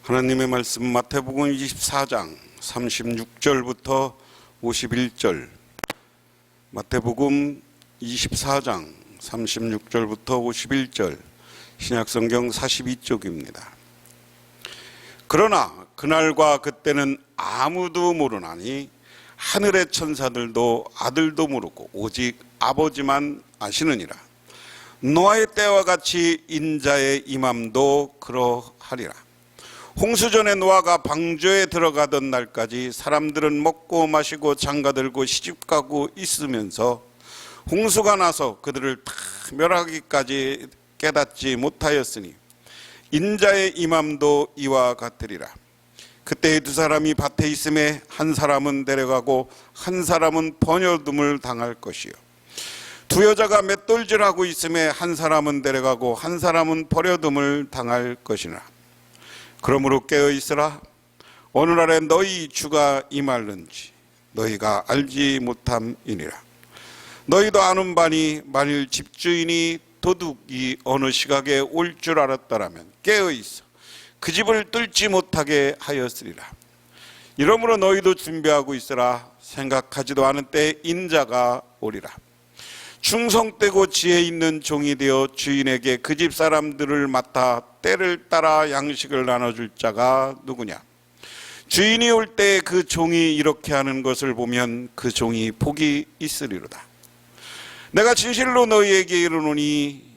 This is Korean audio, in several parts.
하나님의 말씀 마태복음 24장 36절부터 51절, 마태복음 24장 36절부터 51절, 신약성경 42쪽입니다. 그러나 그날과 그때는 아무도 모르나니 하늘의 천사들도 아들도 모르고 오직 아버지만 아시느니라. 노아의 때와 같이 인자의 임함도 그러하리라. 홍수전에 노아가 방주에 들어가던 날까지 사람들은 먹고 마시고 장가들고 시집가고 있으면서 홍수가 나서 그들을 다 멸하기까지 깨닫지 못하였으니 인자의 임함도 이와 같으리라. 그때 두 사람이 밭에 있음에 한 사람은 데려가고 한 사람은 버려둠을 당할 것이요, 두 여자가 맷돌질하고 있음에 한 사람은 데려가고 한 사람은 버려둠을 당할 것이나 그러므로 깨어있으라. 오늘날에 너희 주가 임할는지 너희가 알지 못함이니라. 너희도 아는 바니 만일 집주인이 도둑이 어느 시각에 올 줄 알았더라면 깨어있어 그 집을 뚫지 못하게 하였으리라. 이러므로 너희도 준비하고 있으라. 생각하지도 않은 때에 인자가 오리라. 충성되고 지혜 있는 종이 되어 주인에게 그 집 사람들을 맡아 때를 따라 양식을 나눠줄 자가 누구냐. 주인이 올 때 그 종이 이렇게 하는 것을 보면 그 종이 복이 있으리로다. 내가 진실로 너희에게 이르노니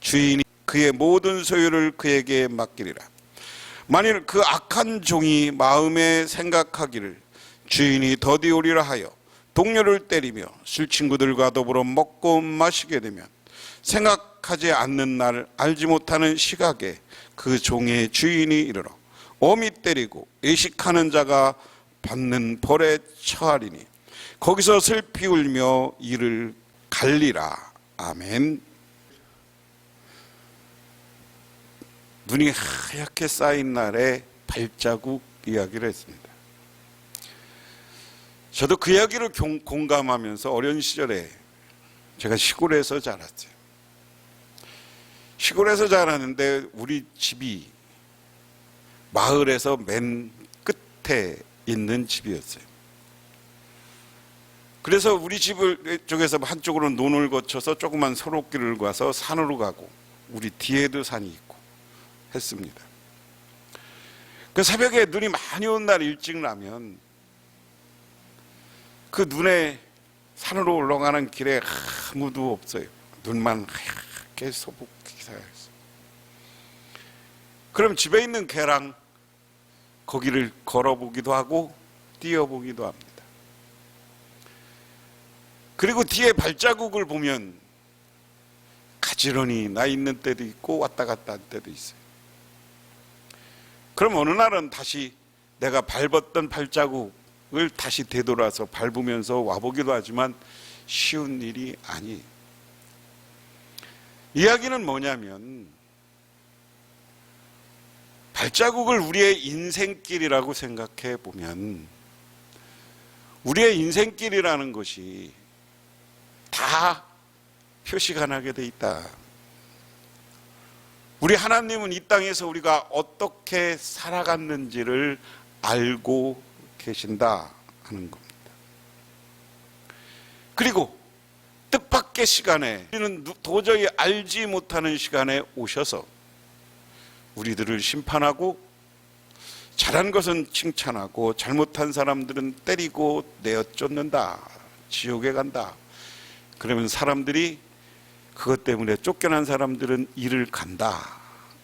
주인이 그의 모든 소유를 그에게 맡기리라. 만일 그 악한 종이 마음에 생각하기를 주인이 더디 오리라 하여 동료를 때리며 술 친구들과 더불어 먹고 마시게 되면 생각하지 않는 날 알지 못하는 시각에 그 종의 주인이 이르러 엄히 때리고 애식하는 자가 받는 벌에 처하리니 거기서 슬피 울며 이를 갈리라. 아멘. 눈이 하얗게 쌓인 날에 발자국 이야기를 했습니다. 저도 그 이야기를 공감하면서 어린 시절에 제가 시골에서 자랐어요. 시골에서 자랐는데 우리 집이 마을에서 맨 끝에 있는 집이었어요. 그래서 우리 집을 쪽에서 한쪽으로 논을 거쳐서 조그만 소록길을 가서 산으로 가고 우리 뒤에도 산이 있고 했습니다. 그 새벽에 눈이 많이 온 날 일찍 나면 그 눈에 산으로 올라가는 길에 아무도 없어요. 눈만 하얗게 소복히 쌓여있어요. 그럼 집에 있는 개랑 거기를 걸어보기도 하고 뛰어보기도 합니다. 그리고 뒤에 발자국을 보면 가지런히 나 있는 때도 있고 왔다 갔다 한 때도 있어요. 그럼 어느 날은 다시 내가 밟았던 발자국을 다시 되돌아서 밟으면서 와보기도 하지만 쉬운 일이 아니에요. 이야기는 뭐냐면 발자국을 우리의 인생길이라고 생각해 보면 우리의 인생길이라는 것이 다 표시가 나게 돼 있다. 우리 하나님은 이 땅에서 우리가 어떻게 살아갔는지를 알고 계신다 하는 겁니다. 그리고 뜻밖의 시간에, 우리는 도저히 알지 못하는 시간에 오셔서 우리들을 심판하고 잘한 것은 칭찬하고 잘못한 사람들은 때리고 내어쫓는다, 지옥에 간다. 그러면 사람들이 그것 때문에 쫓겨난 사람들은 이를 간다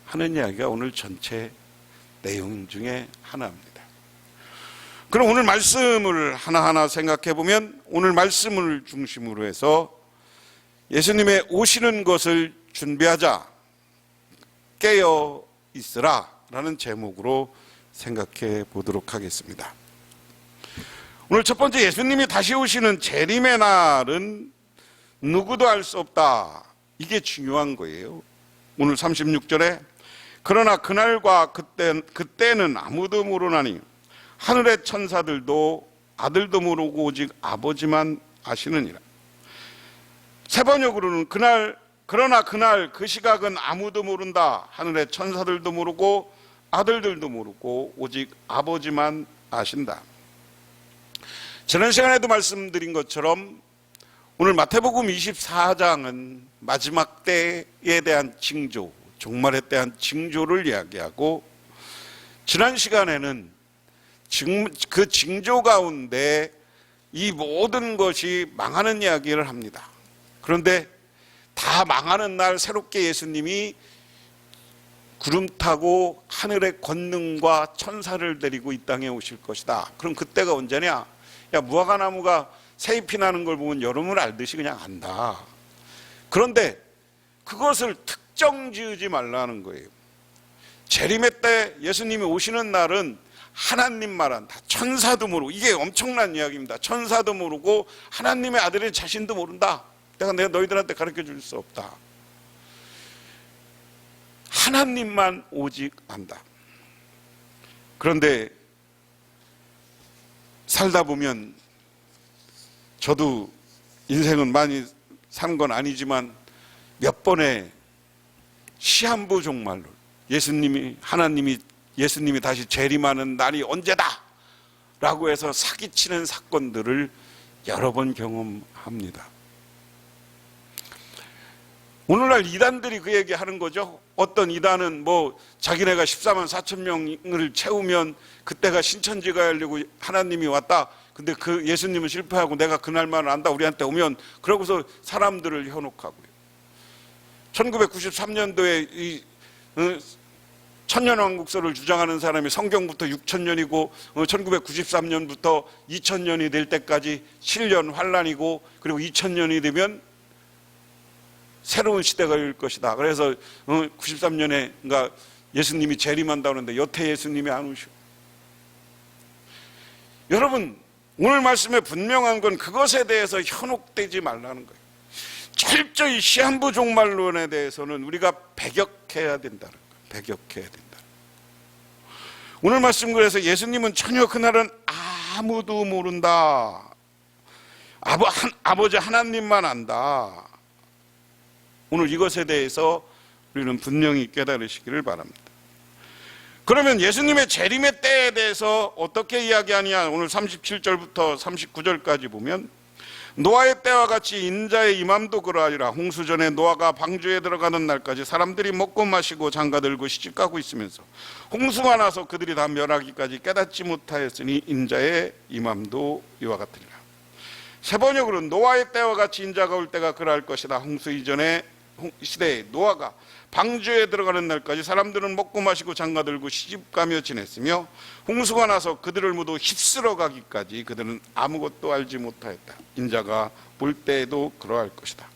하는 이야기가 오늘 전체 내용 중에 하나입니다. 그럼 오늘 말씀을 하나하나 생각해 보면 오늘 말씀을 중심으로 해서 예수님의 오시는 것을 준비하자, 깨어 있으라 라는 제목으로 생각해 보도록 하겠습니다. 오늘 첫 번째, 예수님이 다시 오시는 재림의 날은 누구도 알 수 없다. 이게 중요한 거예요. 오늘 36절에 그러나 그날과 그때는 아무도 모르나니 하늘의 천사들도 아들도 모르고 오직 아버지만 아시느니라. 세 번역으로는 그러나 그날 그 시각은 아무도 모른다. 하늘의 천사들도 모르고 아들들도 모르고 오직 아버지만 아신다. 지난 시간에도 말씀드린 것처럼 오늘 마태복음 24장은 마지막 때에 대한 징조, 종말에 대한 징조를 이야기하고, 지난 시간에는 그 징조 가운데 이 모든 것이 망하는 이야기를 합니다. 그런데 다 망하는 날 새롭게 예수님이 구름 타고 하늘의 권능과 천사를 데리고 이 땅에 오실 것이다. 그럼 그때가 언제냐? 야, 무화과나무가 새잎이 나는 걸 보면 여름을 알듯이 그냥 안다. 그런데 그것을 특정 지으지 말라는 거예요. 재림의 때 예수님이 오시는 날은 하나님만 안다. 천사도 모르고, 이게 엄청난 이야기입니다. 천사도 모르고 하나님의 아들의 자신도 모른다. 내가 너희들한테 가르쳐 줄 수 없다. 하나님만 오직 안다. 그런데 살다 보면, 저도 인생은 많이 산 건 아니지만 몇 번의 시한부 종말로 예수님이 다시 재림하는 날이 언제다 라고 해서 사기치는 사건들을 여러 번 경험합니다. 오늘날 이단들이 그 얘기 하는 거죠. 어떤 이단은 자기네가 14만 4천 명을 채우면 그때가 신천지가 열리고 하나님이 왔다. 근데 그 예수님은 실패하고 내가 그날만 안다. 우리한테 오면. 그러고서 사람들을 현혹하고요. 1993년도에 이 천년왕국설을 주장하는 사람이 성경부터 6천년이고 1993년부터 2000년이 될 때까지 7년 환란이고, 그리고 2000년이 되면 새로운 시대가 올 것이다. 그래서 93년에 그러니까 예수님이 재림한다고 하는데 여태 예수님이 안 오셔. 여러분, 오늘 말씀에 분명한 건 그것에 대해서 현혹되지 말라는 거예요. 철저히 시한부 종말론에 대해서는 우리가 배격해야 된다는 거예요. 배격해야 된다. 오늘 말씀 그래서 예수님은 전혀 그날은 아무도 모른다. 아버지 하나님만 안다. 오늘 이것에 대해서 우리는 분명히 깨달으시기를 바랍니다. 그러면 예수님의 재림의 때에 대해서 어떻게 이야기하냐? 오늘 37절부터 39절까지 보면, 노아의 때와 같이 인자의 임함도 그러하리라. 홍수 전에 노아가 방주에 들어가는 날까지 사람들이 먹고 마시고 장가들고 시집가고 있으면서 홍수가 나서 그들이 다 멸하기까지 깨닫지 못하였으니 인자의 임함도 이와 같으리라. 세 번역으로는 노아의 때와 같이 인자가 올 때가 그러할 것이다. 홍수 이전의 시대에 노아가 방주에 들어가는 날까지 사람들은 먹고 마시고 장가들고 시집가며 지냈으며 홍수가 나서 그들을 모두 휩쓸어 가기까지 그들은 아무것도 알지 못하였다. 인자가 볼 때에도 그러할 것이다.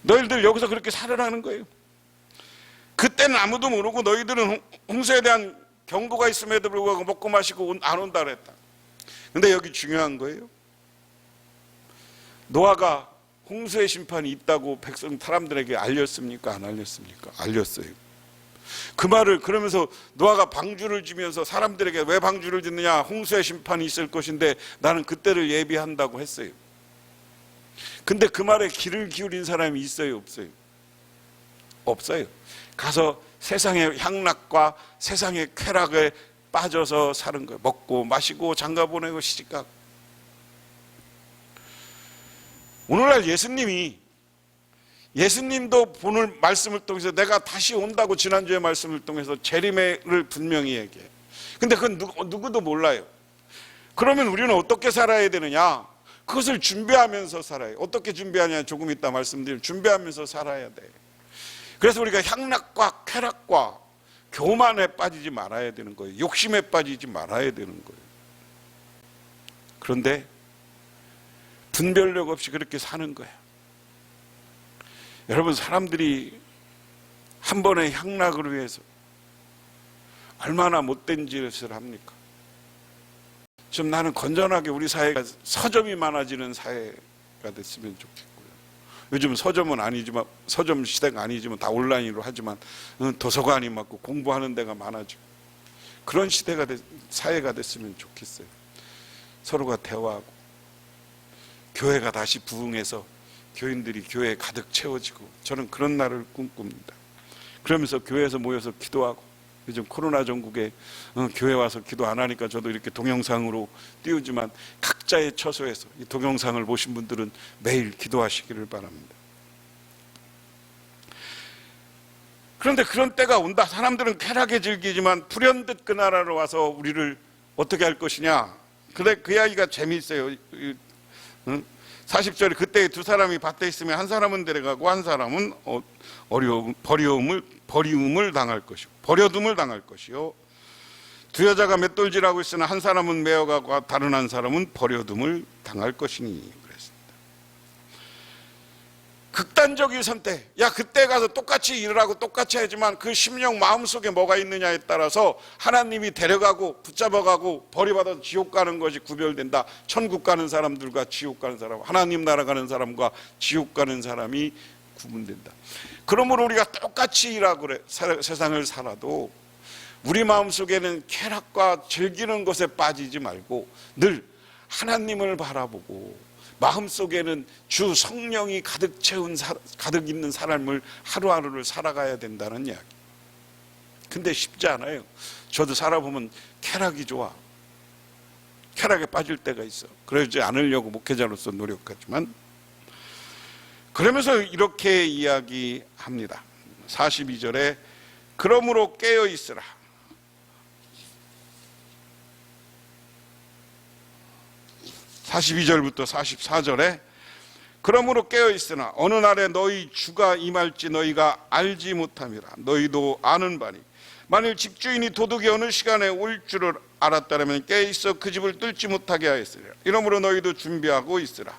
너희들 여기서 그렇게 살아라는 거예요. 그때는 아무도 모르고 너희들은 홍수에 대한 경고가 있음에도 불구하고 먹고 마시고 안 온다 그랬다. 근데 여기 중요한 거예요. 노아가 홍수의 심판이 있다고 사람들에게 알렸습니까? 안 알렸습니까? 알렸어요. 그 말을 그러면서 노아가 방주를 지면서 사람들에게 왜 방주를 짓느냐? 홍수의 심판이 있을 것인데 나는 그때를 예비한다고 했어요. 근데 그 말에 귀를 기울인 사람이 있어요? 없어요? 없어요. 가서 세상의 향락과 세상의 쾌락에 빠져서 사는 거예요. 먹고 마시고 장가 보내고 시집가고. 오늘날 예수님도 오늘 말씀을 통해서 내가 다시 온다고 지난주에 말씀을 통해서 재림을 분명히 얘기해요. 근데 그건 누구도 몰라요. 그러면 우리는 어떻게 살아야 되느냐? 그것을 준비하면서 살아요. 어떻게 준비하냐? 조금 이따 말씀드릴 준비하면서 살아야 돼. 그래서 우리가 향락과 쾌락과 교만에 빠지지 말아야 되는 거예요. 욕심에 빠지지 말아야 되는 거예요. 그런데 분별력 없이 그렇게 사는 거야. 여러분, 사람들이 한 번의 향락을 위해서 얼마나 못된 짓을 합니까? 좀 나는 건전하게 우리 사회가 서점이 많아지는 사회가 됐으면 좋겠고요. 요즘 서점은 아니지만, 서점 시대가 아니지만 다 온라인으로 하지만 도서관이 많고 공부하는 데가 많아지고 그런 사회가 됐으면 좋겠어요. 서로가 대화하고 교회가 다시 부흥해서 교인들이 교회에 가득 채워지고, 저는 그런 날을 꿈꿉니다. 그러면서 교회에서 모여서 기도하고 요즘 코로나 전국에 교회 와서 기도 안 하니까 저도 이렇게 동영상으로 띄우지만 각자의 처소에서 이 동영상을 보신 분들은 매일 기도하시기를 바랍니다. 그런데 그런 때가 온다. 사람들은 쾌락에 즐기지만 불현듯 그 나라로 와서 우리를 어떻게 할 것이냐. 그래, 그 이야기가 재미있어요. 40절에 그때 두 사람이 밭에 있으면 한 사람은 데려가고 한 사람은 버리움을 당할 것이고 버려둠을 당할 것이요. 두 여자가 맷돌질하고 있으나 한 사람은 메어가고 다른 한 사람은 버려둠을 당할 것이니 그랬습니다. 극단적인 선택. 야, 그때 가서 똑같이 일을 똑같이 하지만 그 심령 마음속에 뭐가 있느냐에 따라서 하나님이 데려가고 붙잡아가고 버림받아서 지옥 가는 것이 구별된다. 천국 가는 사람들과 지옥 가는 사람, 하나님 나라 가는 사람과 지옥 가는 사람이 구분된다. 그러므로 우리가 똑같이 일하고 그래 세상을 살아도 우리 마음속에는 쾌락과 즐기는 것에 빠지지 말고 늘 하나님을 바라보고 마음속에는 주 성령이 가득 있는 삶을 하루하루를 살아가야 된다는 이야기. 근데 쉽지 않아요. 저도 살아보면 쾌락이 좋아. 쾌락에 빠질 때가 있어. 그러지 않으려고 목회자로서 노력하지만 그러면서 이렇게 이야기합니다. 42절에 그러므로 깨어 있으라. 42절부터 44절에 그러므로 깨어있으나 어느 날에 너희 주가 임할지 너희가 알지 못함이라. 너희도 아는 바니 만일 집주인이 도둑이 어느 시간에 올 줄을 알았다면 깨어있어 그 집을 뚫지 못하게 하였으리라. 이러므로 너희도 준비하고 있으라.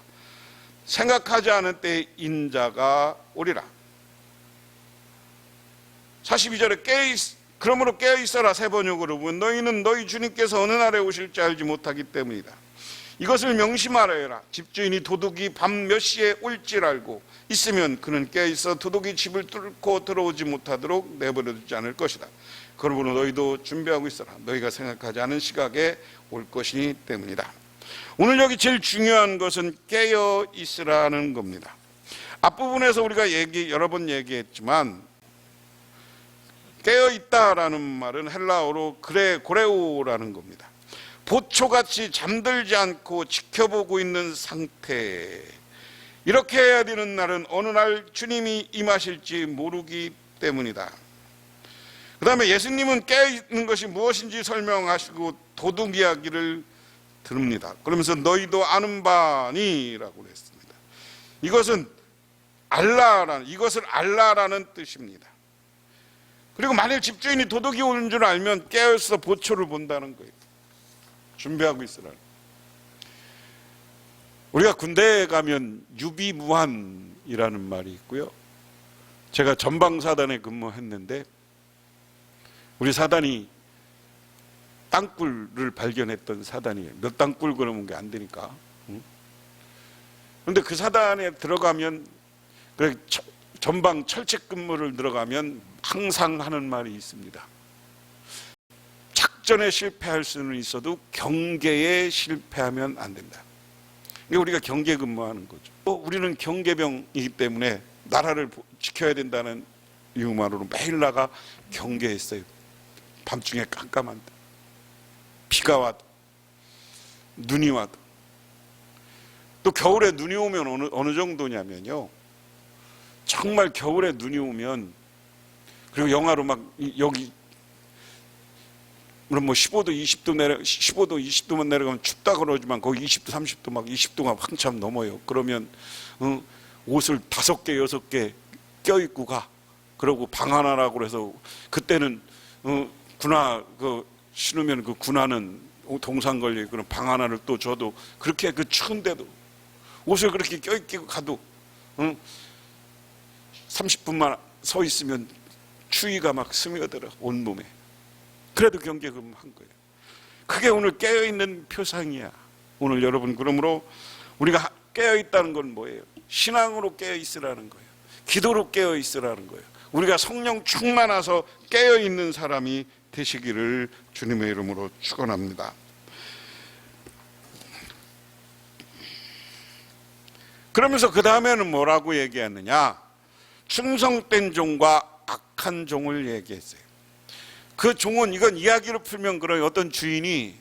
생각하지 않은 때에 인자가 오리라. 42절에 그러므로 깨어있어라 세 번역으로 보면 너희는 너희 주님께서 어느 날에 오실지 알지 못하기 때문이다. 이것을 명심하여라. 집주인이 도둑이 밤 몇 시에 올지를 알고 있으면 그는 깨어있어 도둑이 집을 뚫고 들어오지 못하도록 내버려두지 않을 것이다. 그러므로 너희도 준비하고 있어라. 너희가 생각하지 않은 시각에 올 것이기 때문이다. 오늘 여기 제일 중요한 것은 깨어 있으라는 겁니다. 앞부분에서 우리가 여러 번 얘기했지만 깨어 있다라는 말은 헬라어로 고레오라는 겁니다. 보초같이 잠들지 않고 지켜보고 있는 상태. 이렇게 해야 되는 날은 어느 날 주님이 임하실지 모르기 때문이다. 그 다음에 예수님은 깨어있는 것이 무엇인지 설명하시고 도둑 이야기를 들읍니다. 그러면서 너희도 아는 바니 라고 했습니다. 이것을 알라라는 뜻입니다. 그리고 만일 집주인이 도둑이 오는 줄 알면 깨어서 보초를 본다는 거예요. 준비하고 있으라. 우리가 군대에 가면 유비무환이라는 말이 있고요. 제가 전방사단에 근무했는데 우리 사단이 땅굴을 발견했던 사단이에요. 몇 땅굴 그러면 게 안 되니까. 그런데 그 사단에 들어가면 전방 철책 근무를 들어가면 항상 하는 말이 있습니다. 작전에 실패할 수는 있어도 경계에 실패하면 안 된다. 이게 우리가 경계 근무하는 거죠. 우리는 경계병이기 때문에 나라를 지켜야 된다는 이유만으로 매일 나가 경계했어요. 밤중에 깜깜한데 비가 와도 눈이 와도. 또 겨울에 눈이 오면 어느 정도냐면요, 정말 겨울에 눈이 오면, 그리고 영하로 막 여기 물론 15도 20도만 내려가면 춥다 그러지만 거기 20도 30도 막 20도가 한참 넘어요. 그러면 옷을 5개 6개 껴입고 가. 그러고 방 하나라고 그래서 그때는 군화 신으면 그 군화는 동상 걸려 있고 방 하나를 또 줘도 그렇게 그 추운데도 옷을 그렇게 껴입고 가도 30분만 서 있으면 추위가 막 스며들어 온몸에. 그래도 경계 근무한 거예요. 그게 오늘 깨어있는 표상이야. 오늘 여러분, 그러므로 우리가 깨어있다는 건 뭐예요? 신앙으로 깨어있으라는 거예요. 기도로 깨어있으라는 거예요. 우리가 성령 충만해서 깨어있는 사람이 되시기를 주님의 이름으로 축원합니다. 그러면서 그 다음에는 뭐라고 얘기했느냐? 충성된 종과 악한 종을 얘기했어요. 그 종은, 이건 이야기로 풀면 그런 어떤 주인이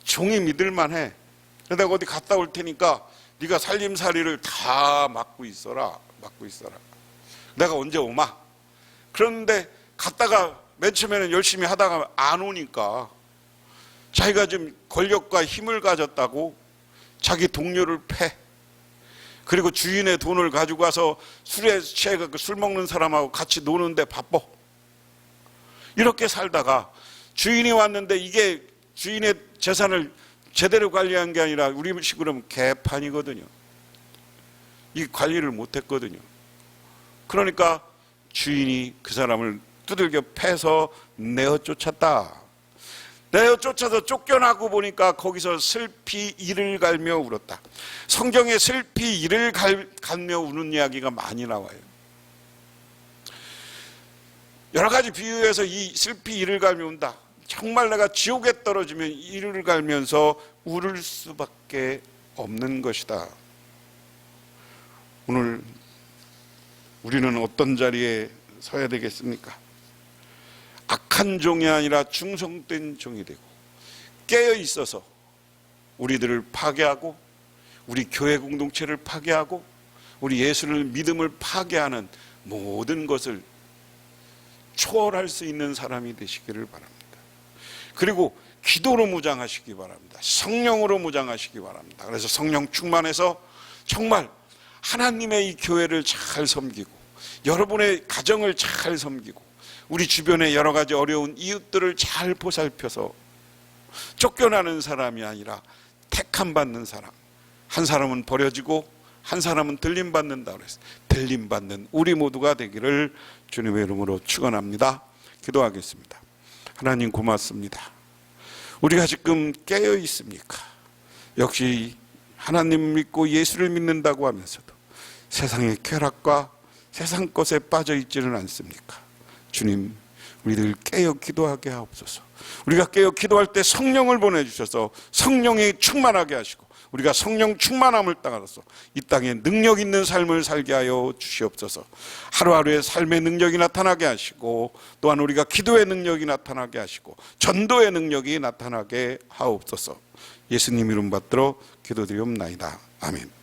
종이 믿을만해. 내가 어디 갔다 올 테니까 네가 살림살이를 다 맡고 있어라. 내가 언제 오마? 그런데 갔다가 맨 처음에는 열심히 하다가 안 오니까 자기가 좀 권력과 힘을 가졌다고 자기 동료를 패. 그리고 주인의 돈을 가지고 와서 술에 취해서 술 먹는 사람하고 같이 노는데 바빠. 이렇게 살다가 주인이 왔는데, 이게 주인의 재산을 제대로 관리한 게 아니라 우리 식으로 하면 개판이거든요. 이 관리를 못했거든요. 그러니까 주인이 그 사람을 두들겨 패서 내어 쫓았다. 내어 쫓아서 쫓겨나고 보니까 거기서 슬피 이를 갈며 울었다. 성경에 슬피 이를 갈며 우는 이야기가 많이 나와요. 여러 가지 비유해서 이 슬피 이를 갈며 운다. 정말 내가 지옥에 떨어지면 이를 갈면서 울을 수밖에 없는 것이다. 오늘 우리는 어떤 자리에 서야 되겠습니까? 악한 종이 아니라 충성된 종이 되고, 깨어 있어서 우리들을 파괴하고, 우리 교회 공동체를 파괴하고, 우리 예수를 믿음을 파괴하는 모든 것을 초월할 수 있는 사람이 되시기를 바랍니다. 그리고 기도로 무장하시기 바랍니다. 성령으로 무장하시기 바랍니다. 그래서 성령 충만해서 정말 하나님의 이 교회를 잘 섬기고, 여러분의 가정을 잘 섬기고, 우리 주변의 여러 가지 어려운 이웃들을 잘 보살펴서 쫓겨나는 사람이 아니라 택함 받는 사람, 한 사람은 버려지고 한 사람은 들림받는다 그랬어요. 들림받는 우리 모두가 되기를 주님의 이름으로 축원합니다. 기도하겠습니다. 하나님 고맙습니다. 우리가 지금 깨어 있습니까? 역시 하나님 믿고 예수를 믿는다고 하면서도 세상의 쾌락과 세상 것에 빠져 있지는 않습니까? 주님, 우리들 깨어 기도하게 하옵소서. 우리가 깨어 기도할 때 성령을 보내주셔서 성령이 충만하게 하시고, 우리가 성령 충만함을 따라서 이 땅에 능력 있는 삶을 살게 하여 주시옵소서. 하루하루의 삶의 능력이 나타나게 하시고, 또한 우리가 기도의 능력이 나타나게 하시고, 전도의 능력이 나타나게 하옵소서. 예수님 이름 받들어 기도드리옵나이다. 아멘.